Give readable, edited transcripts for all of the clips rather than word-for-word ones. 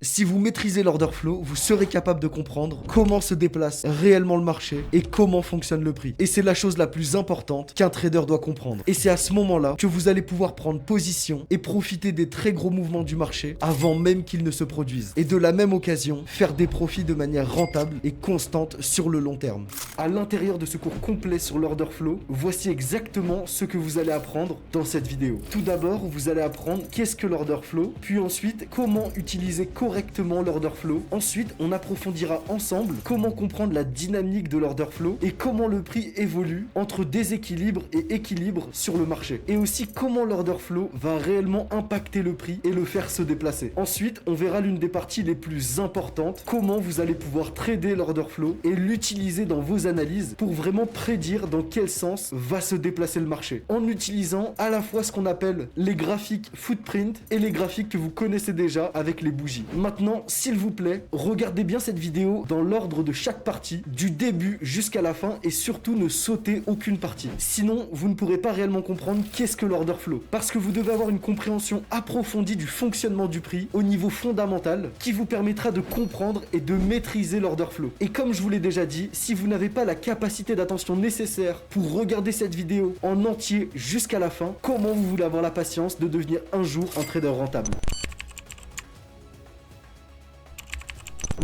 Si vous maîtrisez l'order flow, vous serez capable de comprendre comment se déplace réellement le marché et comment fonctionne le prix. Et c'est la chose la plus importante qu'un trader doit comprendre. Et c'est à ce moment-là que vous allez pouvoir prendre position et profiter des très gros mouvements du marché avant même qu'ils ne se produisent. Et de la même occasion, faire des profits de manière rentable et constante sur le long terme. À l'intérieur de ce cours complet sur l'order flow, voici exactement ce que vous allez apprendre dans cette vidéo. Tout d'abord, vous allez apprendre qu'est-ce que l'order flow, puis ensuite comment utiliser correctement l'order flow. Ensuite, on approfondira ensemble comment comprendre la dynamique de l'order flow et comment le prix évolue entre déséquilibre et équilibre sur le marché. Et aussi comment l'order flow va réellement impacter le prix et le faire se déplacer. Ensuite, on verra l'une des parties les plus importantes, comment vous allez pouvoir trader l'order flow et l'utiliser dans vos analyses pour vraiment prédire dans quel sens va se déplacer le marché. En utilisant à la fois ce qu'on appelle les graphiques footprint et les graphiques que vous connaissez déjà avec les bougies. Maintenant, s'il vous plaît, regardez bien cette vidéo dans l'ordre de chaque partie, du début jusqu'à la fin, et surtout ne sautez aucune partie. Sinon, vous ne pourrez pas réellement comprendre qu'est-ce que l'order flow. Parce que vous devez avoir une compréhension approfondie du fonctionnement du prix au niveau fondamental qui vous permettra de comprendre et de maîtriser l'order flow. Et comme je vous l'ai déjà dit, si vous n'avez pas la capacité d'attention nécessaire pour regarder cette vidéo en entier jusqu'à la fin, comment vous voulez avoir la patience de devenir un jour un trader rentable?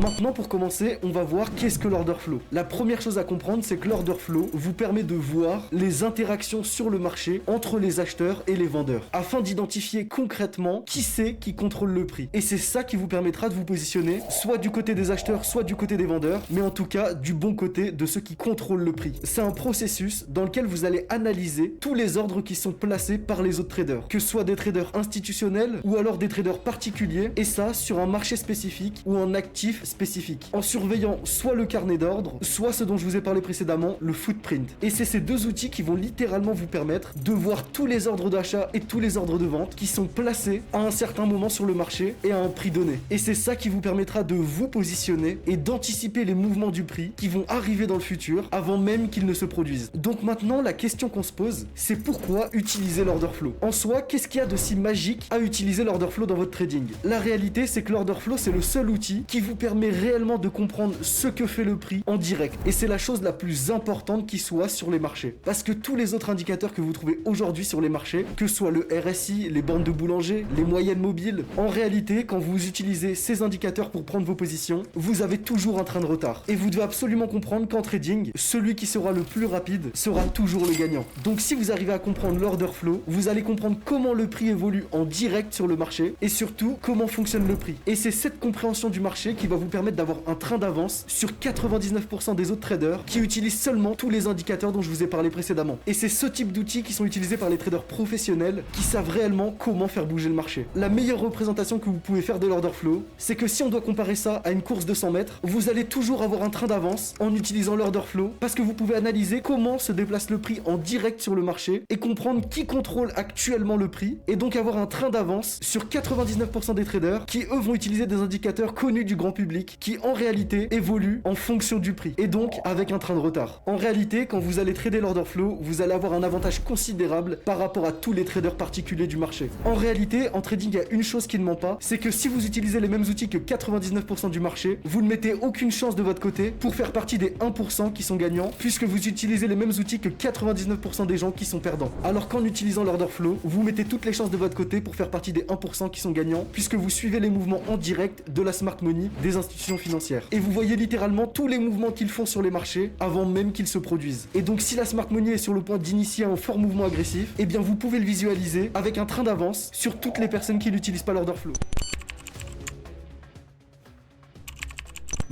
Maintenant, pour commencer, on va voir qu'est-ce que l'order flow. La première chose à comprendre, c'est que l'order flow vous permet de voir les interactions sur le marché entre les acheteurs et les vendeurs, afin d'identifier concrètement qui c'est qui contrôle le prix. Et c'est ça qui vous permettra de vous positionner soit du côté des acheteurs, soit du côté des vendeurs, mais en tout cas du bon côté de ceux qui contrôlent le prix. C'est un processus dans lequel vous allez analyser tous les ordres qui sont placés par les autres traders, que ce soit des traders institutionnels ou alors des traders particuliers, et ça sur un marché spécifique ou un actif spécifique, en surveillant soit le carnet d'ordre, soit ce dont je vous ai parlé précédemment, le footprint. Et c'est ces deux outils qui vont littéralement vous permettre de voir tous les ordres d'achat et tous les ordres de vente qui sont placés à un certain moment sur le marché et à un prix donné. Et c'est ça qui vous permettra de vous positionner et d'anticiper les mouvements du prix qui vont arriver dans le futur avant même qu'ils ne se produisent. Donc maintenant, la question qu'on se pose, c'est pourquoi utiliser l'order flow? En soi, qu'est-ce qu'il y a de si magique à utiliser l'order flow dans votre trading? La réalité, c'est que l'order flow, c'est le seul outil qui vous permet réellement de comprendre ce que fait le prix en direct. Et c'est la chose la plus importante qui soit sur les marchés. Parce que tous les autres indicateurs que vous trouvez aujourd'hui sur les marchés, que ce soit le RSI, les bandes de boulanger, les moyennes mobiles, en réalité, quand vous utilisez ces indicateurs pour prendre vos positions, vous avez toujours un train de retard. Et vous devez absolument comprendre qu'en trading, celui qui sera le plus rapide sera toujours le gagnant. Donc si vous arrivez à comprendre l'order flow, vous allez comprendre comment le prix évolue en direct sur le marché et surtout comment fonctionne le prix. Et c'est cette compréhension du marché qui va vous permettre d'avoir un train d'avance sur 99% des autres traders qui utilisent seulement tous les indicateurs dont je vous ai parlé précédemment. Et c'est ce type d'outils qui sont utilisés par les traders professionnels qui savent réellement comment faire bouger le marché. La meilleure représentation que vous pouvez faire de l'order flow, c'est que si on doit comparer ça à une course de 100 mètres, vous allez toujours avoir un train d'avance en utilisant l'order flow parce que vous pouvez analyser comment se déplace le prix en direct sur le marché et comprendre qui contrôle actuellement le prix et donc avoir un train d'avance sur 99% des traders qui eux vont utiliser des indicateurs connus du grand public qui en réalité évolue en fonction du prix et donc avec un train de retard. En réalité, quand vous allez trader l'order flow, vous allez avoir un avantage considérable par rapport à tous les traders particuliers du marché. En réalité, en trading, il y a une chose qui ne ment pas, c'est que si vous utilisez les mêmes outils que 99% du marché, vous ne mettez aucune chance de votre côté pour faire partie des 1% qui sont gagnants, puisque vous utilisez les mêmes outils que 99% des gens qui sont perdants. Alors qu'en utilisant l'order flow, vous mettez toutes les chances de votre côté pour faire partie des 1% qui sont gagnants, puisque vous suivez les mouvements en direct de la smart money des institutions financières. Et vous voyez littéralement tous les mouvements qu'ils font sur les marchés avant même qu'ils se produisent. Et donc si la smart money est sur le point d'initier un fort mouvement agressif, eh bien vous pouvez le visualiser avec un train d'avance sur toutes les personnes qui n'utilisent pas l'order flow.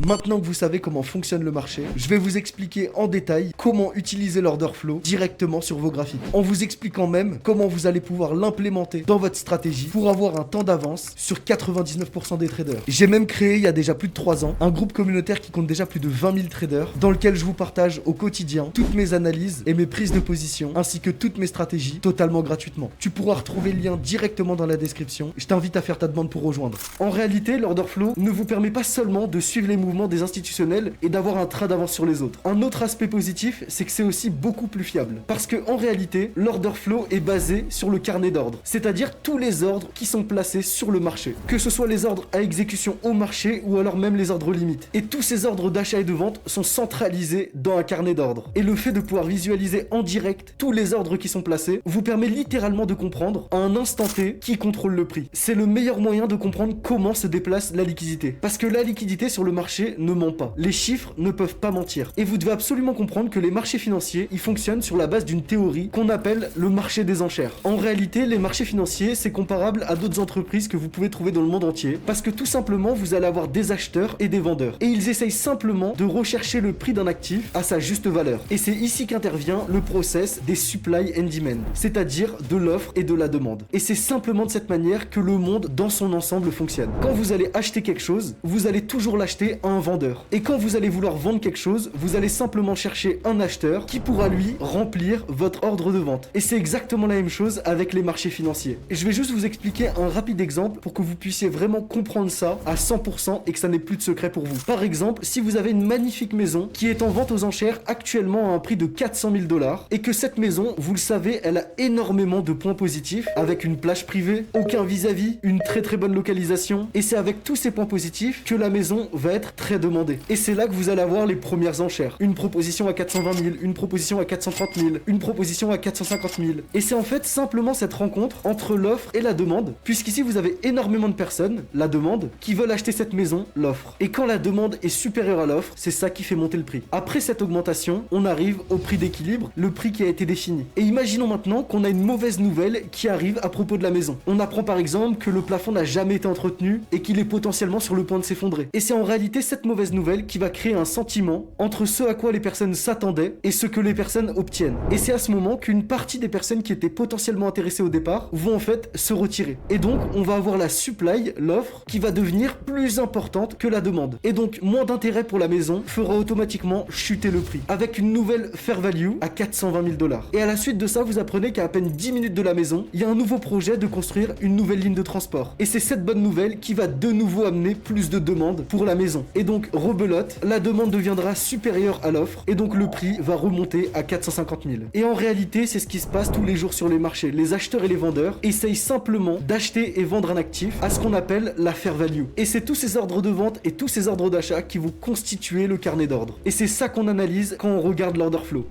Maintenant que vous savez comment fonctionne le marché, je vais vous expliquer en détail comment utiliser l'order flow directement sur vos graphiques. En vous expliquant même comment vous allez pouvoir l'implémenter dans votre stratégie pour avoir un temps d'avance sur 99% des traders. J'ai même créé il y a déjà plus de 3 ans un groupe communautaire qui compte déjà plus de 20 000 traders dans lequel je vous partage au quotidien toutes mes analyses et mes prises de position ainsi que toutes mes stratégies totalement gratuitement. Tu pourras retrouver le lien directement dans la description. Je t'invite à faire ta demande pour rejoindre. En réalité, l'order flow ne vous permet pas seulement de suivre les mouvements des institutionnels et d'avoir un train d'avance sur les autres. Un autre aspect positif, positif, c'est que c'est aussi beaucoup plus fiable. Parce que en réalité, l'order flow est basé sur le carnet d'ordre, c'est-à-dire tous les ordres qui sont placés sur le marché. Que ce soit les ordres à exécution au marché ou alors même les ordres limites. Et tous ces ordres d'achat et de vente sont centralisés dans un carnet d'ordre. Et le fait de pouvoir visualiser en direct tous les ordres qui sont placés vous permet littéralement de comprendre à un instant T qui contrôle le prix. C'est le meilleur moyen de comprendre comment se déplace la liquidité. Parce que la liquidité sur le marché ne ment pas. Les chiffres ne peuvent pas mentir. Et vous devez absolument comprendre que les marchés financiers, ils fonctionnent sur la base d'une théorie qu'on appelle le marché des enchères. En réalité, les marchés financiers, c'est comparable à d'autres entreprises que vous pouvez trouver dans le monde entier. Parce que tout simplement, vous allez avoir des acheteurs et des vendeurs. Et ils essayent simplement de rechercher le prix d'un actif à sa juste valeur. Et c'est ici qu'intervient le process des supply and demand, c'est-à-dire de l'offre et de la demande. Et c'est simplement de cette manière que le monde dans son ensemble fonctionne. Quand vous allez acheter quelque chose, vous allez toujours l'acheter à un vendeur. Et quand vous allez vouloir vendre quelque chose, vous allez simplement chercher un acheteur qui pourra lui remplir votre ordre de vente. Et c'est exactement la même chose avec les marchés financiers. Et je vais juste vous expliquer un rapide exemple pour que vous puissiez vraiment comprendre ça à 100% et que ça n'ait plus de secret pour vous. Par exemple, si vous avez une magnifique maison qui est en vente aux enchères actuellement à un prix de 400 000 $ et que cette maison, vous le savez, elle a énormément de points positifs avec une plage privée, aucun vis-à-vis, une très bonne localisation, et c'est avec tous ces points positifs que la maison va être très demandée. Et c'est là que vous allez avoir les premières enchères. Une proposition à 420 000, une proposition à 430 000, une proposition à 450 000. Et c'est en fait simplement cette rencontre entre l'offre et la demande, puisqu'ici vous avez énormément de personnes, la demande, qui veulent acheter cette maison, l'offre. Et quand la demande est supérieure à l'offre, c'est ça qui fait monter le prix. Après cette augmentation, on arrive au prix d'équilibre, le prix qui a été défini. Et imaginons maintenant qu'on a une mauvaise nouvelle qui arrive à propos de la maison. On apprend par exemple que le plafond n'a jamais été entretenu et qu'il est potentiellement sur le point de s'effondrer. Et c'est en réalité cette mauvaise nouvelle qui va créer un sentiment entre ce à quoi les personnes s'attendaient et ce que les personnes obtiennent. Et c'est à ce moment qu'une partie des personnes qui étaient potentiellement intéressées au départ vont en fait se retirer. Et donc on va avoir la supply, l'offre, qui va devenir plus importante que la demande. Et donc moins d'intérêt pour la maison fera automatiquement chuter le prix, avec une nouvelle fair value à 420 000 $. Et à la suite de ça, vous apprenez qu'à peine 10 minutes de la maison, il y a un nouveau projet de construire une nouvelle ligne de transport. Et c'est cette bonne nouvelle qui va de nouveau amener plus de demandes pour la maison. Et donc, rebelote, la demande deviendra supérieure à l'offre, et donc le prix va remonter à 450 000. Et en réalité, c'est ce qui se passe tous les jours sur les marchés. Les acheteurs et les vendeurs essayent simplement d'acheter et vendre un actif à ce qu'on appelle la fair value. Et c'est tous ces ordres de vente et tous ces ordres d'achat qui vont constituer le carnet d'ordre. Et c'est ça qu'on analyse quand on regarde l'order flow.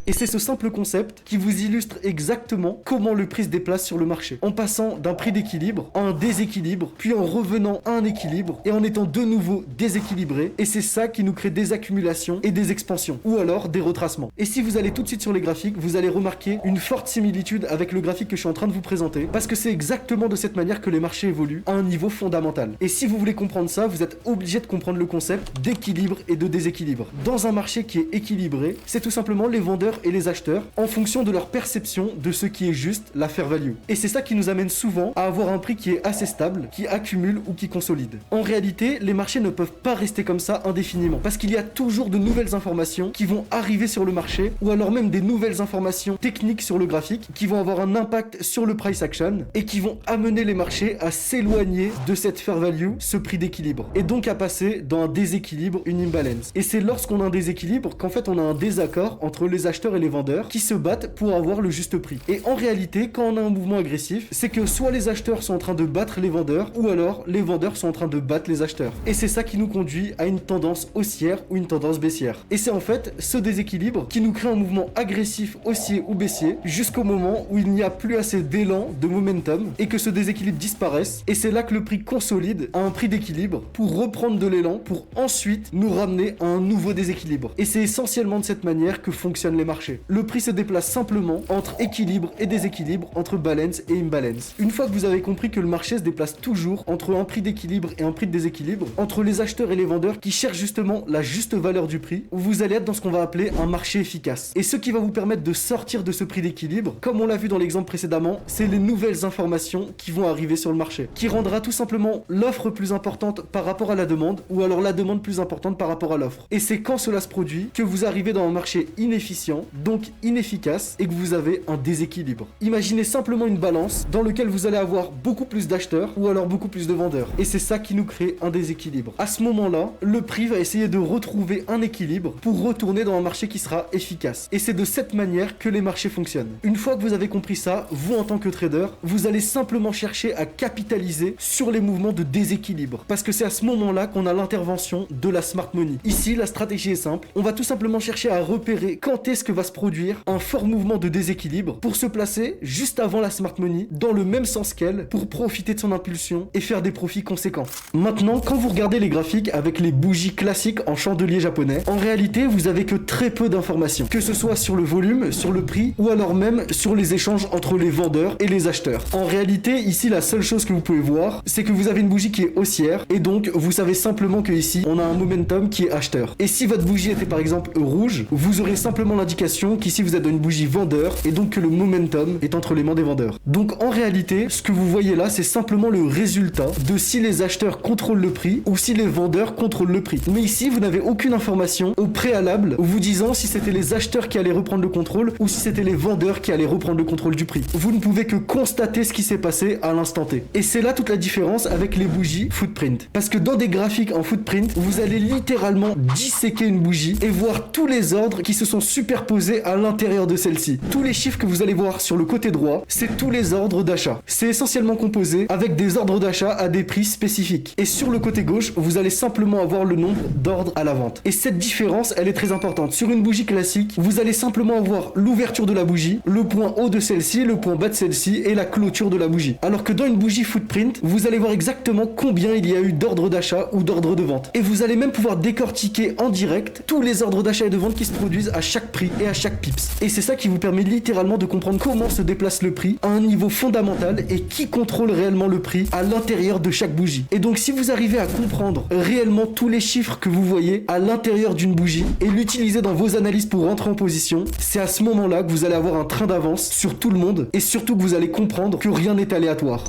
Et c'est ce simple concept qui vous illustre exactement comment le prix se déplace sur le marché. En passant d'un prix d'équilibre à un déséquilibre, puis en revenant à un équilibre et en étant de nouveau déséquilibré. Et c'est ça qui nous crée des accumulations et des expansions, ou alors des retracements. Et si vous allez tout de suite sur les graphiques, vous allez remarquer une forte similitude avec le graphique que je suis en train de vous présenter, parce que c'est exactement de cette manière que les marchés évoluent à un niveau fondamental. Et si vous voulez comprendre ça, vous êtes obligé de comprendre le concept d'équilibre et de déséquilibre. Dans un marché qui est équilibré, c'est tout simplement les vendeurs et les acheteurs en fonction de leur perception de ce qui est juste la fair value. Et c'est ça qui nous amène souvent à avoir un prix qui est assez stable, qui accumule ou qui consolide. En réalité, les marchés ne peuvent pas rester comme ça indéfiniment, parce qu'il y a toujours de nouvelles informations qui vont arriver sur le marché, ou alors même des nouvelles informations techniques sur le graphique qui vont avoir un impact sur le price action et qui vont amener les marchés à s'éloigner de cette fair value, ce prix d'équilibre, et donc à passer dans un déséquilibre, une imbalance. Et c'est lorsqu'on a un déséquilibre qu'en fait on a un désaccord entre les acheteurs et les vendeurs qui se battent pour avoir le juste prix. Et en réalité, quand on a un mouvement agressif, c'est que soit les acheteurs sont en train de battre les vendeurs, ou alors les vendeurs sont en train de battre les acheteurs. Et c'est ça qui nous conduit à une tendance haussière ou une tendance baissière. Et c'est en fait ce déséquilibre qui nous crée un mouvement agressif haussier ou baissier jusqu'au moment où il n'y a plus assez d'élan, de momentum, et que ce déséquilibre disparaisse. Et c'est là que le prix consolide à un prix d'équilibre pour reprendre de l'élan, pour ensuite nous ramener à un nouveau déséquilibre. Et c'est essentiellement de cette manière que fonctionnent les marchés. Le prix se déplace simplement entre équilibre et déséquilibre, entre balance et imbalance. Une fois que vous avez compris que le marché se déplace toujours entre un prix d'équilibre et un prix de déséquilibre, entre les acheteurs et les vendeurs qui cherchent justement la juste valeur du prix, vous allez être dans ce qu'on va appeler un marché efficace. Et ce qui va vous permettre de sortir de ce prix d'équilibre, comme on l'a vu dans l'exemple précédemment, c'est les nouvelles informations qui vont arriver sur le marché, qui rendra tout simplement l'offre plus importante par rapport à la demande, ou alors la demande plus importante par rapport à l'offre. Et c'est quand cela se produit que vous arrivez dans un marché inefficient, inefficient, donc inefficace, et que vous avez un déséquilibre. Imaginez simplement une balance dans laquelle vous allez avoir beaucoup plus d'acheteurs ou alors beaucoup plus de vendeurs. Et c'est ça qui nous crée un déséquilibre. À ce moment-là, le prix va essayer de retrouver un équilibre pour retourner dans un marché qui sera efficace. Et c'est de cette manière que les marchés fonctionnent. Une fois que vous avez compris ça, vous en tant que trader, vous allez simplement chercher à capitaliser sur les mouvements de déséquilibre. Parce que c'est à ce moment-là qu'on a l'intervention de la smart money. Ici, la stratégie est simple. On va tout simplement chercher à repérer quand est-ce que va se produire un fort mouvement de déséquilibre pour se placer juste avant la smart money dans le même sens qu'elle pour profiter de son impulsion et faire des profits conséquents. Maintenant, quand vous regardez les graphiques avec les bougies classiques en chandelier japonais, en réalité, vous avez que très peu d'informations. Que ce soit sur le volume, sur le prix ou alors même sur les échanges entre les vendeurs et les acheteurs. En réalité, ici, la seule chose que vous pouvez voir, c'est que vous avez une bougie qui est haussière et donc vous savez simplement que ici, on a un momentum qui est acheteur. Et si votre bougie était par exemple rouge, vous aurez simplement l'indication qu'ici vous êtes dans une bougie vendeur et donc que le momentum est entre les mains des vendeurs. Donc en réalité, ce que vous voyez là, c'est simplement le résultat de si les acheteurs contrôlent le prix ou si les vendeurs contrôlent le prix. Mais ici, vous n'avez aucune information au préalable vous disant si c'était les acheteurs qui allaient reprendre le contrôle ou si c'était les vendeurs qui allaient reprendre le contrôle du prix. Vous ne pouvez que constater ce qui s'est passé à l'instant T. Et c'est là toute la différence avec les bougies footprint. Parce que dans des graphiques en footprint, vous allez littéralement disséquer une bougie et voir tous les ordres qui se sont superposés à l'intérieur de celle-ci. Tous les chiffres que vous allez voir sur le côté droit, c'est tous les ordres d'achat. C'est essentiellement composé avec des ordres d'achat à des prix spécifiques. Et sur le côté gauche, vous allez simplement avoir le nombre d'ordres à la vente. Et cette différence, elle est très importante. Sur une bougie classique, vous allez simplement avoir l'ouverture de la bougie, le point haut de celle-ci, le point bas de celle-ci et la clôture de la bougie. Alors que dans une bougie footprint, vous allez voir exactement combien il y a eu d'ordres d'achat ou d'ordres de vente. Et vous allez même pouvoir décortiquer en direct tous les ordres d'achat et de vente qui se produisent à chaque prix et à chaque pips. Et c'est ça qui vous permet littéralement de comprendre comment se déplace le prix à un niveau fondamental et qui contrôle réellement le prix à l'intérieur de chaque bougie. Et donc si vous arrivez à comprendre réellement tous les chiffres que vous voyez à l'intérieur d'une bougie et l'utiliser dans vos analyses pour rentrer en position, c'est à ce moment-là que vous allez avoir un train d'avance sur tout le monde et surtout que vous allez comprendre que rien n'est aléatoire.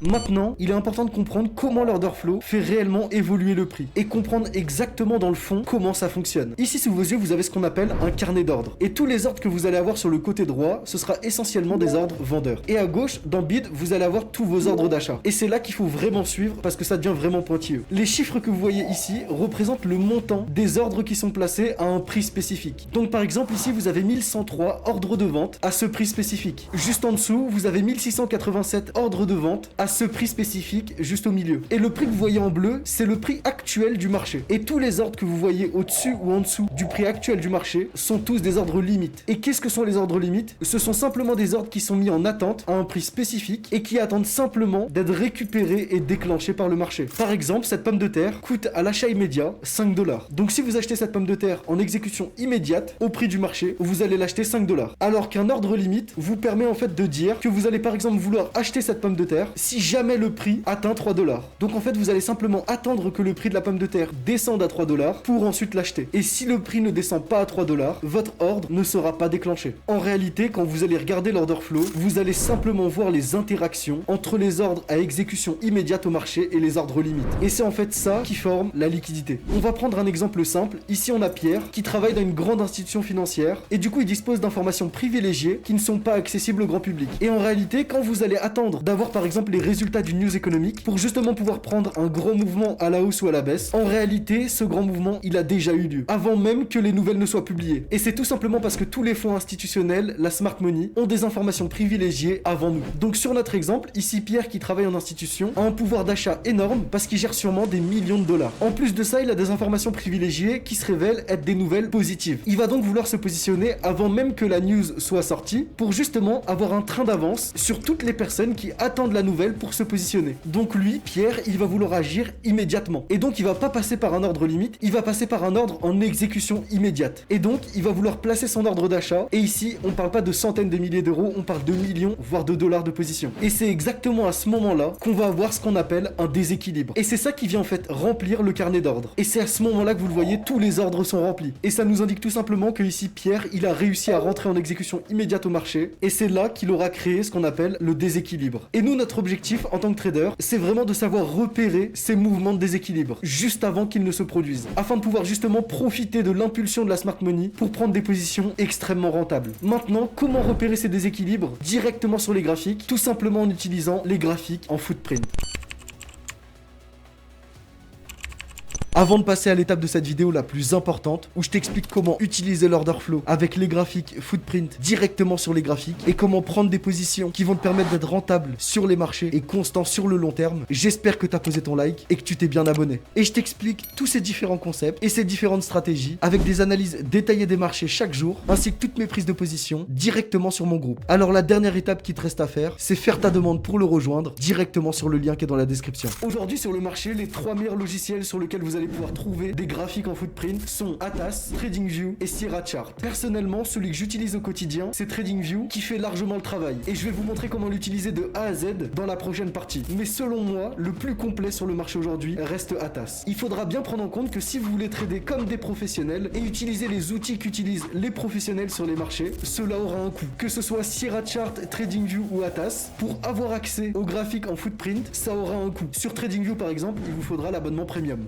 Maintenant, il est important de comprendre comment l'order flow fait réellement évoluer le prix et comprendre exactement dans le fond comment ça fonctionne. Ici, sous vos yeux, vous avez ce qu'on appelle un carnet d'ordre. Et tous les ordres que vous allez avoir sur le côté droit, ce sera essentiellement des ordres vendeurs. Et à gauche, dans Bid, vous allez avoir tous vos ordres d'achat. Et c'est là qu'il faut vraiment suivre parce que ça devient vraiment pointilleux. Les chiffres que vous voyez ici représentent le montant des ordres qui sont placés à un prix spécifique. Donc par exemple, ici, vous avez 1103 ordres de vente à ce prix spécifique. Juste en dessous, vous avez 1687 ordres de vente à ce prix spécifique juste au milieu. Et le prix que vous voyez en bleu, c'est le prix actuel du marché. Et tous les ordres que vous voyez au-dessus ou en dessous du prix actuel du marché sont tous des ordres limites. Et qu'est-ce que sont les ordres limites? Ce sont simplement des ordres qui sont mis en attente à un prix spécifique et qui attendent simplement d'être récupérés et déclenchés par le marché. Par exemple, cette pomme de terre coûte à l'achat immédiat 5 $. Donc si vous achetez cette pomme de terre en exécution immédiate au prix du marché, vous allez l'acheter 5 $. Alors qu'un ordre limite vous permet en fait de dire que vous allez par exemple vouloir acheter cette pomme de terre si jamais le prix atteint 3 $. Donc en fait, vous allez simplement attendre que le prix de la pomme de terre descende à 3 $ pour ensuite l'acheter. Et si le prix ne descend pas à 3 $, votre ordre ne sera pas déclenché. En réalité, quand vous allez regarder l'order flow, vous allez simplement voir les interactions entre les ordres à exécution immédiate au marché et les ordres limites. Et c'est en fait ça qui forme la liquidité. On va prendre un exemple simple. Ici, on a Pierre qui travaille dans une grande institution financière et du coup, il dispose d'informations privilégiées qui ne sont pas accessibles au grand public. Et en réalité, quand vous allez attendre d'avoir par exemple les résultats d'une news économique pour justement pouvoir prendre un grand mouvement à la hausse ou à la baisse, en réalité, ce grand mouvement, il a déjà eu lieu avant même que les nouvelles ne soient publiées. Et c'est tout simplement parce que tous les fonds institutionnels, la smart money, ont des informations privilégiées avant nous. Donc sur notre exemple, ici Pierre qui travaille en institution a un pouvoir d'achat énorme parce qu'il gère sûrement des millions de dollars. En plus de ça, il a des informations privilégiées qui se révèlent être des nouvelles positives. Il va donc vouloir se positionner avant même que la news soit sortie pour justement avoir un train d'avance sur toutes les personnes qui attendent la nouvelle pour se positionner. Donc lui, Pierre, il va vouloir agir immédiatement. Et donc il va pas passer par un ordre limite, il va passer par un ordre en exécution immédiate. Et donc il va vouloir placer son ordre d'achat. Et ici, on parle pas de centaines de milliers d'euros, on parle de millions, voire de dollars de position. Et c'est exactement à ce moment-là qu'on va avoir ce qu'on appelle un déséquilibre. Et c'est ça qui vient en fait remplir le carnet d'ordre. Et c'est à ce moment-là que vous le voyez, tous les ordres sont remplis. Et ça nous indique tout simplement que ici, Pierre, il a réussi à rentrer en exécution immédiate au marché. Et c'est là qu'il aura créé ce qu'on appelle le déséquilibre. Et nous, notre objectif objectif en tant que trader, c'est vraiment de savoir repérer ces mouvements de déséquilibre juste avant qu'ils ne se produisent, afin de pouvoir justement profiter de l'impulsion de la smart money pour prendre des positions extrêmement rentables. Maintenant, comment repérer ces déséquilibres directement sur les graphiques? Tout simplement en utilisant les graphiques en footprint. Avant de passer à l'étape de cette vidéo la plus importante, où je t'explique comment utiliser l'order flow avec les graphiques footprint directement sur les graphiques et comment prendre des positions qui vont te permettre d'être rentable sur les marchés et constant sur le long terme, j'espère que tu as posé ton like et que tu t'es bien abonné. Et je t'explique tous ces différents concepts et ces différentes stratégies avec des analyses détaillées des marchés chaque jour, ainsi que toutes mes prises de position directement sur mon groupe. Alors la dernière étape qui te reste à faire, c'est faire ta demande pour le rejoindre directement sur le lien qui est dans la description. Aujourd'hui sur le marché, les 3 meilleurs logiciels sur lesquels vous allez pouvoir trouver des graphiques en footprint sont Atas, TradingView et Sierra Chart. Personnellement, celui que j'utilise au quotidien, c'est TradingView qui fait largement le travail. Et je vais vous montrer comment l'utiliser de A à Z dans la prochaine partie. Mais selon moi, le plus complet sur le marché aujourd'hui reste Atas. Il faudra bien prendre en compte que si vous voulez trader comme des professionnels et utiliser les outils qu'utilisent les professionnels sur les marchés, cela aura un coût. Que ce soit Sierra Chart, TradingView ou Atas, pour avoir accès aux graphiques en footprint, ça aura un coût. Sur TradingView par exemple, il vous faudra l'abonnement premium.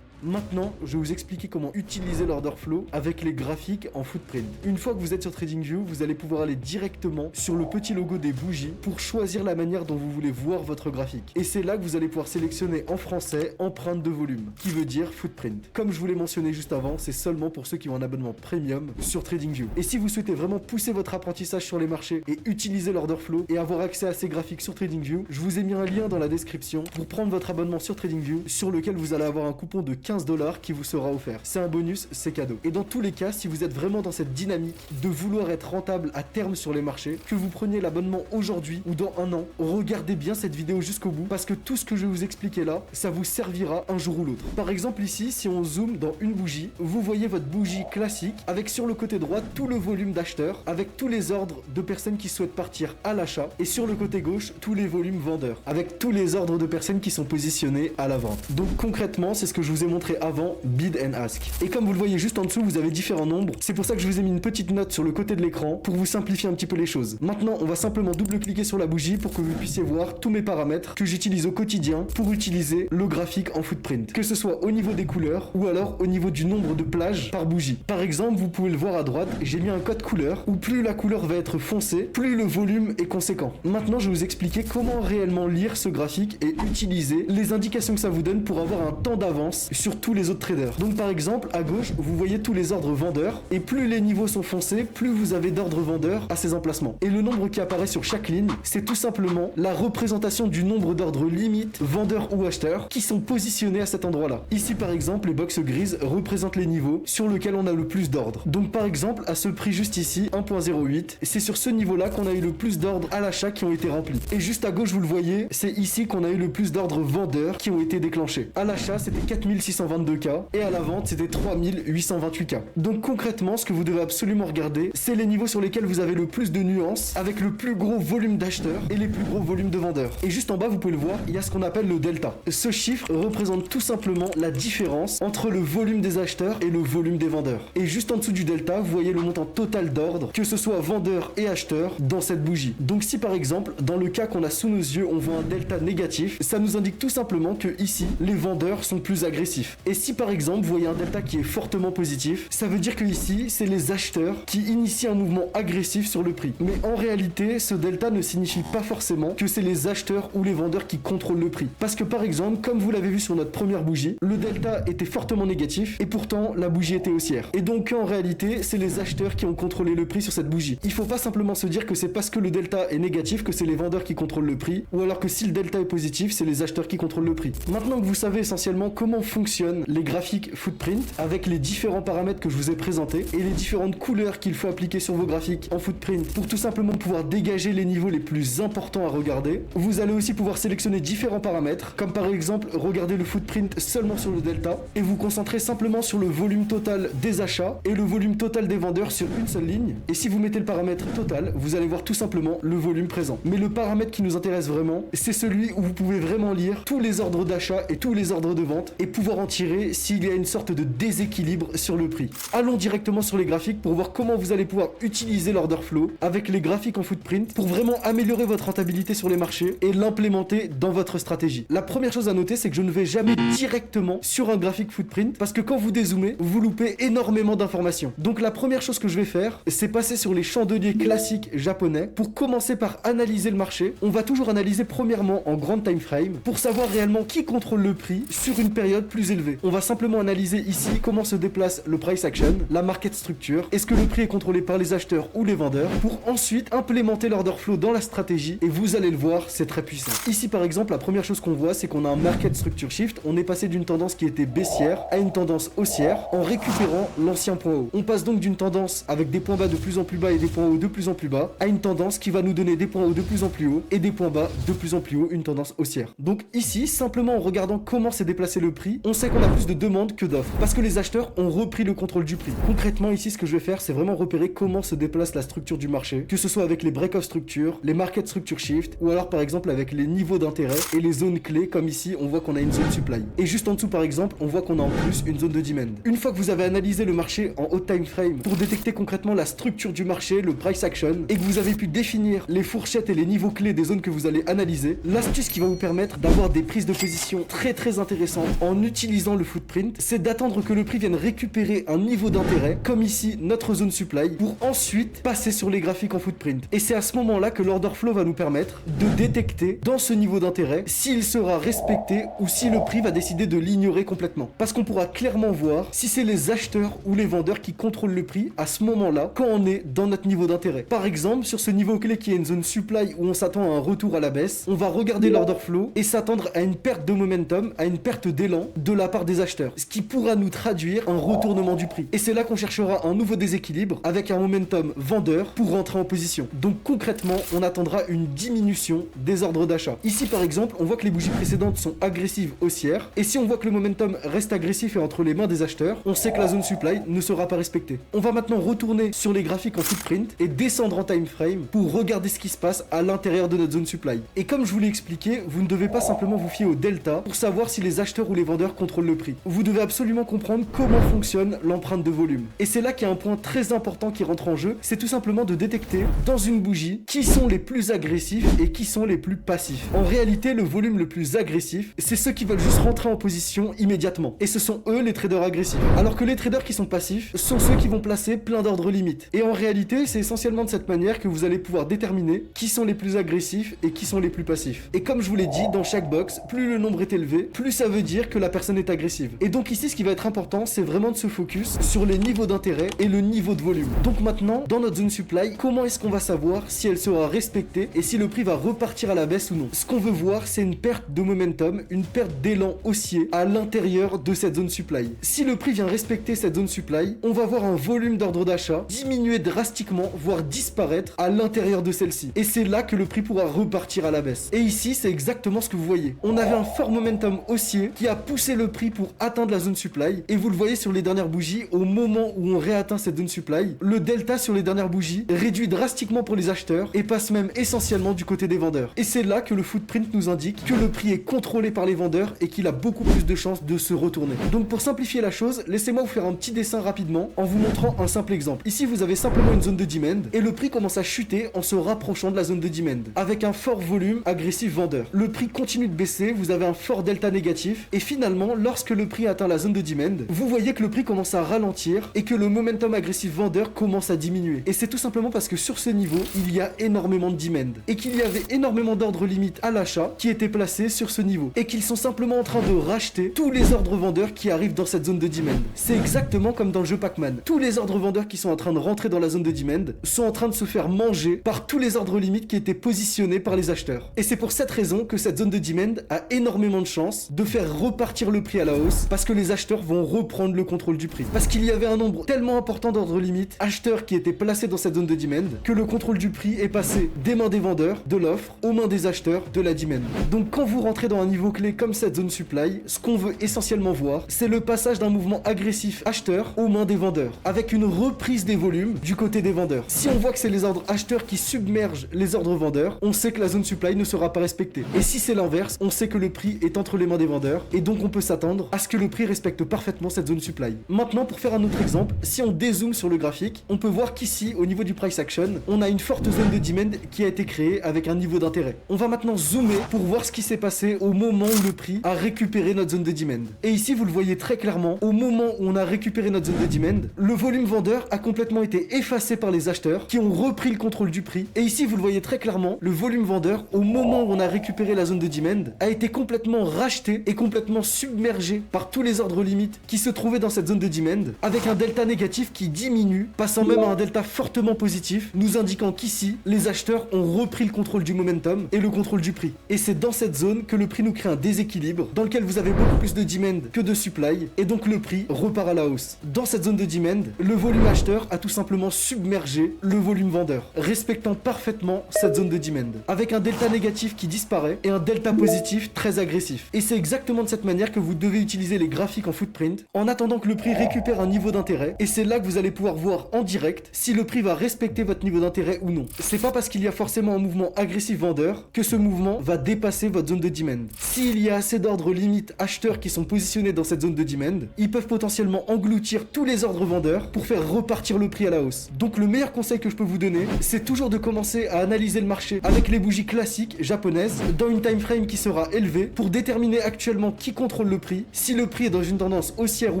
Maintenant, je vais vous expliquer comment utiliser l'order flow avec les graphiques en footprint. Une fois que vous êtes sur TradingView, vous allez pouvoir aller directement sur le petit logo des bougies pour choisir la manière dont vous voulez voir votre graphique. Et c'est là que vous allez pouvoir sélectionner en français empreinte de volume, qui veut dire footprint. Comme je vous l'ai mentionné juste avant, c'est seulement pour ceux qui ont un abonnement premium sur TradingView. Et si vous souhaitez vraiment pousser votre apprentissage sur les marchés et utiliser l'order flow et avoir accès à ces graphiques sur TradingView, je vous ai mis un lien dans la description pour prendre votre abonnement sur TradingView, sur lequel vous allez avoir un coupon de 15$ qui vous sera offert. C'est un bonus, c'est cadeau. Et dans tous les cas, si vous êtes vraiment dans cette dynamique de vouloir être rentable à terme sur les marchés, que vous preniez l'abonnement aujourd'hui ou dans un an, regardez bien cette vidéo jusqu'au bout parce que tout ce que je vais vous expliquer là, ça vous servira un jour ou l'autre. Par exemple ici, si on zoome dans une bougie, vous voyez votre bougie classique avec sur le côté droit tout le volume d'acheteurs, avec tous les ordres de personnes qui souhaitent partir à l'achat et sur le côté gauche, tous les volumes vendeurs, avec tous les ordres de personnes qui sont positionnées à la vente. Donc concrètement, c'est ce que je vous ai montré avant, bid and ask. Et comme vous le voyez juste en dessous, vous avez différents nombres. C'est pour ça que je vous ai mis une petite note sur le côté de l'écran pour vous simplifier un petit peu les choses. Maintenant, on va simplement double-cliquer sur la bougie pour que vous puissiez voir tous mes paramètres que j'utilise au quotidien pour utiliser le graphique en footprint. Que ce soit au niveau des couleurs ou alors au niveau du nombre de plages par bougie. Par exemple, vous pouvez le voir à droite, j'ai mis un code couleur où plus la couleur va être foncée, plus le volume est conséquent. Maintenant, je vais vous expliquer comment réellement lire ce graphique et utiliser les indications que ça vous donne pour avoir un temps d'avance sur tous les autres traders. Donc par exemple, à gauche, vous voyez tous les ordres vendeurs et plus les niveaux sont foncés, plus vous avez d'ordres vendeurs à ces emplacements. Et le nombre qui apparaît sur chaque ligne, c'est tout simplement la représentation du nombre d'ordres limite, vendeurs ou acheteurs, qui sont positionnés à cet endroit-là. Ici par exemple, les boxes grises représentent les niveaux sur lesquels on a le plus d'ordres. Donc par exemple, à ce prix juste ici, 1.08, c'est sur ce niveau-là qu'on a eu le plus d'ordres à l'achat qui ont été remplis. Et juste à gauche, vous le voyez, c'est ici qu'on a eu le plus d'ordres vendeurs qui ont été déclenchés. À l'achat, c'était 4622 cas et à la vente, c'était 3828 cas. Donc concrètement, ce que vous devez absolument regarder, c'est les niveaux sur lesquels vous avez le plus de nuances, avec le plus gros volume d'acheteurs et les plus gros volumes de vendeurs. Et juste en bas, vous pouvez le voir, il y a ce qu'on appelle le delta. Ce chiffre représente tout simplement la différence entre le volume des acheteurs et le volume des vendeurs. Et juste en dessous du delta, vous voyez le montant total d'ordre, que ce soit vendeurs et acheteurs, dans cette bougie. Donc si par exemple, dans le cas qu'on a sous nos yeux, on voit un delta négatif, ça nous indique tout simplement que ici, les vendeurs sont plus agressifs. Et si par exemple, vous voyez un delta qui est fortement positif, ça veut dire que ici, c'est les acheteurs qui initient un mouvement agressif sur le prix. Mais en réalité, ce delta ne signifie pas forcément que c'est les acheteurs ou les vendeurs qui contrôlent le prix. Parce que par exemple, comme vous l'avez vu sur notre première bougie, le delta était fortement négatif et pourtant la bougie était haussière. Et donc en réalité, c'est les acheteurs qui ont contrôlé le prix sur cette bougie. Il faut pas simplement se dire que c'est parce que le delta est négatif que c'est les vendeurs qui contrôlent le prix, ou alors que si le delta est positif, c'est les acheteurs qui contrôlent le prix. Maintenant que vous savez essentiellement comment fonctionnent les graphiques footprint, avec les différents paramètres que je vous ai présentés et les différentes couleurs qu'il faut appliquer sur vos graphiques en footprint pour tout simplement pouvoir dégager les niveaux les plus importants à regarder, vous allez aussi pouvoir sélectionner différents paramètres, comme par exemple regarder le footprint seulement sur le delta et vous concentrer simplement sur le volume total des achats et le volume total des vendeurs sur une seule ligne. Et si vous mettez le paramètre total, vous allez voir tout simplement le volume présent. Mais le paramètre qui nous intéresse vraiment, c'est celui où vous pouvez vraiment lire tous les ordres d'achat et tous les ordres de vente et pouvoir garantirait s'il y a une sorte de déséquilibre sur le prix. Allons directement sur les graphiques pour voir comment vous allez pouvoir utiliser l'order flow avec les graphiques en footprint pour vraiment améliorer votre rentabilité sur les marchés et l'implémenter dans votre stratégie. La première chose à noter, c'est que je ne vais jamais directement sur un graphique footprint parce que quand vous dézoomez, vous loupez énormément d'informations. Donc la première chose que je vais faire, c'est passer sur les chandeliers classiques japonais pour commencer par analyser le marché. On va toujours analyser premièrement en grande time frame pour savoir réellement qui contrôle le prix sur une période plus élevée. On va simplement analyser ici comment se déplace le price action, la market structure, est-ce que le prix est contrôlé par les acheteurs ou les vendeurs, pour ensuite implémenter l'order flow dans la stratégie et vous allez le voir, c'est très puissant. Ici par exemple, la première chose qu'on voit, c'est qu'on a un market structure shift. On est passé d'une tendance qui était baissière à une tendance haussière en récupérant l'ancien point haut. On passe donc d'une tendance avec des points bas de plus en plus bas et des points hauts de plus en plus bas à une tendance qui va nous donner des points hauts de plus en plus haut et des points bas de plus en plus haut, une tendance haussière. Donc ici, simplement en regardant comment s'est déplacé le prix, on sait qu'on a plus de demandes que d'offres parce que les acheteurs ont repris le contrôle du prix. Concrètement ici, ce que je vais faire, c'est vraiment repérer comment se déplace la structure du marché, que ce soit avec les break-off structures, les market structure shift ou alors par exemple avec les niveaux d'intérêt et les zones clés, comme ici on voit qu'on a une zone supply. Et juste en dessous par exemple, on voit qu'on a en plus une zone de demand. Une fois que vous avez analysé le marché en haut time frame pour détecter concrètement la structure du marché, le price action, et que vous avez pu définir les fourchettes et les niveaux clés des zones que vous allez analyser, l'astuce qui va vous permettre d'avoir des prises de position très intéressantes en utilisant le footprint, c'est d'attendre que le prix vienne récupérer un niveau d'intérêt, comme ici notre zone supply, pour ensuite passer sur les graphiques en footprint. Et c'est à ce moment-là que l'order flow va nous permettre de détecter dans ce niveau d'intérêt s'il sera respecté ou si le prix va décider de l'ignorer complètement. Parce qu'on pourra clairement voir si c'est les acheteurs ou les vendeurs qui contrôlent le prix à ce moment-là quand on est dans notre niveau d'intérêt. Par exemple, sur ce niveau clé qui est une zone supply où on s'attend à un retour à la baisse, on va regarder l'order flow et s'attendre à une perte de momentum, à une perte d'élan de la part des acheteurs, ce qui pourra nous traduire un retournement du prix. Et c'est là qu'on cherchera un nouveau déséquilibre avec un momentum vendeur pour rentrer en position. Donc concrètement, on attendra une diminution des ordres d'achat. Ici par exemple, on voit que les bougies précédentes sont agressives haussières et si on voit que le momentum reste agressif et entre les mains des acheteurs, on sait que la zone supply ne sera pas respectée. On va maintenant retourner sur les graphiques en footprint et descendre en time frame pour regarder ce qui se passe à l'intérieur de notre zone supply. Et comme je vous l'ai expliqué, vous ne devez pas simplement vous fier au delta pour savoir si les acheteurs ou les vendeurs contrôlent le prix. Vous devez absolument comprendre comment fonctionne l'empreinte de volume. Et c'est là qu'il y a un point très important qui rentre en jeu, c'est tout simplement de détecter dans une bougie qui sont les plus agressifs et qui sont les plus passifs. En réalité, le volume le plus agressif, c'est ceux qui veulent juste rentrer en position immédiatement. Et ce sont eux les traders agressifs. Alors que les traders qui sont passifs sont ceux qui vont placer plein d'ordres limites. Et en réalité, c'est essentiellement de cette manière que vous allez pouvoir déterminer qui sont les plus agressifs et qui sont les plus passifs. Et comme je vous l'ai dit, dans chaque box, plus le nombre est élevé, plus ça veut dire que la personne est agressive. Et donc ici, ce qui va être important, c'est vraiment de se focus sur les niveaux d'intérêt et le niveau de volume. Donc maintenant, dans notre zone supply, comment est-ce qu'on va savoir si elle sera respectée et si le prix va repartir à la baisse ou non? Ce qu'on veut voir, c'est une perte de momentum, une perte d'élan haussier à l'intérieur de cette zone supply. Si le prix vient respecter cette zone supply, on va voir un volume d'ordre d'achat diminuer drastiquement, voire disparaître à l'intérieur de celle-ci. Et c'est là que le prix pourra repartir à la baisse. Et ici, c'est exactement ce que vous voyez. On avait un fort momentum haussier qui a poussé le prix pour atteindre la zone supply. Et vous le voyez sur les dernières bougies, au moment où on réatteint cette zone supply, le delta sur les dernières bougies réduit drastiquement pour les acheteurs et passe même essentiellement du côté des vendeurs. Et c'est là que le footprint nous indique que le prix est contrôlé par les vendeurs et qu'il a beaucoup plus de chances de se retourner. Donc pour simplifier la chose, laissez-moi vous faire un petit dessin rapidement en vous montrant un simple exemple. Ici, vous avez simplement une zone de demand et le prix commence à chuter en se rapprochant de la zone de demand avec un fort volume agressif vendeur. Le prix continue de baisser, vous avez un fort delta négatif et finalement, lorsque le prix atteint la zone de demand, vous voyez que le prix commence à ralentir et que le momentum agressif vendeur commence à diminuer. Et c'est tout simplement parce que sur ce niveau, il y a énormément de demand et qu'il y avait énormément d'ordres limites à l'achat qui étaient placés sur ce niveau et qu'ils sont simplement en train de racheter tous les ordres vendeurs qui arrivent dans cette zone de demand. C'est exactement comme dans le jeu Pac-Man. Tous les ordres vendeurs qui sont en train de rentrer dans la zone de demand sont en train de se faire manger par tous les ordres limites qui étaient positionnés par les acheteurs. Et c'est pour cette raison que cette zone de demand a énormément de chances de faire repartir le prix à la hausse parce que les acheteurs vont reprendre le contrôle du prix. Parce qu'il y avait un nombre tellement important d'ordres limites acheteurs qui étaient placés dans cette zone de demand que le contrôle du prix est passé des mains des vendeurs, de l'offre, aux mains des acheteurs, de la demand. Donc quand vous rentrez dans un niveau clé comme cette zone supply, ce qu'on veut essentiellement voir, c'est le passage d'un mouvement agressif acheteur aux mains des vendeurs, avec une reprise des volumes du côté des vendeurs. Si on voit que c'est les ordres acheteurs qui submergent les ordres vendeurs, on sait que la zone supply ne sera pas respectée. Et si c'est l'inverse, on sait que le prix est entre les mains des vendeurs, et donc on peut s'attendre s'attendre à ce que le prix respecte parfaitement cette zone supply. Maintenant, pour faire un autre exemple, si on dézoome sur le graphique, on peut voir qu'ici, au niveau du price action, on a une forte zone de demand qui a été créée avec un niveau d'intérêt. On va maintenant zoomer pour voir ce qui s'est passé au moment où le prix a récupéré notre zone de demand. Et ici, vous le voyez très clairement, au moment où on a récupéré notre zone de demand, le volume vendeur a complètement été effacé par les acheteurs qui ont repris le contrôle du prix. Et ici, vous le voyez très clairement, le volume vendeur, au moment où on a récupéré la zone de demand, a été complètement racheté et complètement submergé par tous les ordres limites qui se trouvaient dans cette zone de demand, avec un delta négatif qui diminue, passant même à un delta fortement positif, nous indiquant qu'ici, les acheteurs ont repris le contrôle du momentum et le contrôle du prix. Et c'est dans cette zone que le prix nous crée un déséquilibre, dans lequel vous avez beaucoup plus de demand que de supply, et donc le prix repart à la hausse. Dans cette zone de demand, le volume acheteur a tout simplement submergé le volume vendeur, respectant parfaitement cette zone de demand, avec un delta négatif qui disparaît et un delta positif très agressif. Et c'est exactement de cette manière que vous devez utiliser les graphiques en footprint, en attendant que le prix récupère un niveau d'intérêt, et c'est là que vous allez pouvoir voir en direct si le prix va respecter votre niveau d'intérêt ou non. C'est pas parce qu'il y a forcément un mouvement agressif vendeur que ce mouvement va dépasser votre zone de demand. S'il y a assez d'ordres limites acheteurs qui sont positionnés dans cette zone de demand, ils peuvent potentiellement engloutir tous les ordres vendeurs pour faire repartir le prix à la hausse. Donc le meilleur conseil que je peux vous donner, c'est toujours de commencer à analyser le marché avec les bougies classiques japonaises dans une time frame qui sera élevée pour déterminer actuellement qui contrôle le prix, si le prix est dans une tendance haussière ou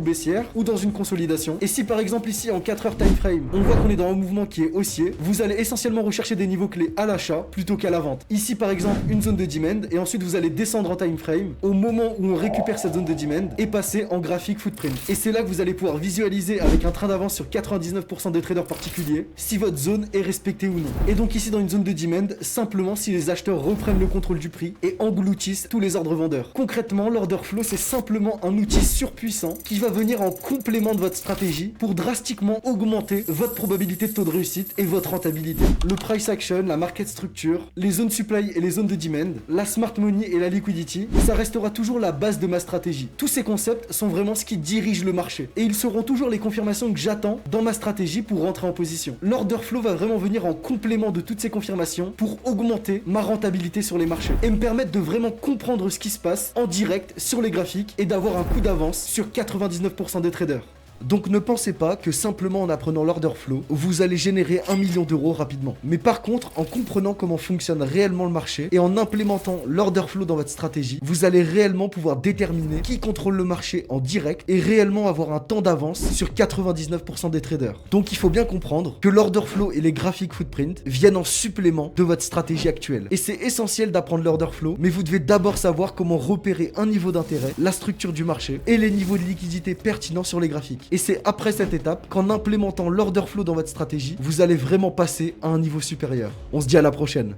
baissière ou dans une consolidation. Et si par exemple ici en 4 heures time frame, on voit qu'on est dans un mouvement qui est haussier, vous allez essentiellement rechercher des niveaux clés à l'achat plutôt qu'à la vente. Ici par exemple une zone de demand et ensuite vous allez descendre en time frame au moment où on récupère cette zone de demand et passer en graphique footprint. Et c'est là que vous allez pouvoir visualiser avec un train d'avance sur 99% des traders particuliers si votre zone est respectée ou non. Et donc ici dans une zone de demand, simplement si les acheteurs reprennent le contrôle du prix et engloutissent tous les ordres vendeurs. Concrètement, l'order flow c'est simplement un outil surpuissant qui va venir en complément de votre stratégie pour drastiquement augmenter votre probabilité de taux de réussite et votre rentabilité. Le price action, la market structure, les zones supply et les zones de demand, la smart money et la liquidity, ça restera toujours la base de ma stratégie. Tous ces concepts sont vraiment ce qui dirige le marché et ils seront toujours les confirmations que j'attends dans ma stratégie pour rentrer en position. L'order flow va vraiment venir en complément de toutes ces confirmations pour augmenter ma rentabilité sur les marchés et me permettre de vraiment comprendre ce qui se passe en direct sur les graphiques et d'avoir un coup d'avance sur 99% des traders. Donc ne pensez pas que simplement en apprenant l'order flow, vous allez générer 1 million d'euros rapidement. Mais par contre, en comprenant comment fonctionne réellement le marché et en implémentant l'order flow dans votre stratégie, vous allez réellement pouvoir déterminer qui contrôle le marché en direct et réellement avoir un temps d'avance sur 99% des traders. Donc il faut bien comprendre que l'order flow et les graphiques footprint viennent en supplément de votre stratégie actuelle. Et c'est essentiel d'apprendre l'order flow, mais vous devez d'abord savoir comment repérer un niveau d'intérêt, la structure du marché et les niveaux de liquidité pertinents sur les graphiques. Et c'est après cette étape qu'en implémentant l'order flow dans votre stratégie, vous allez vraiment passer à un niveau supérieur. On se dit à la prochaine.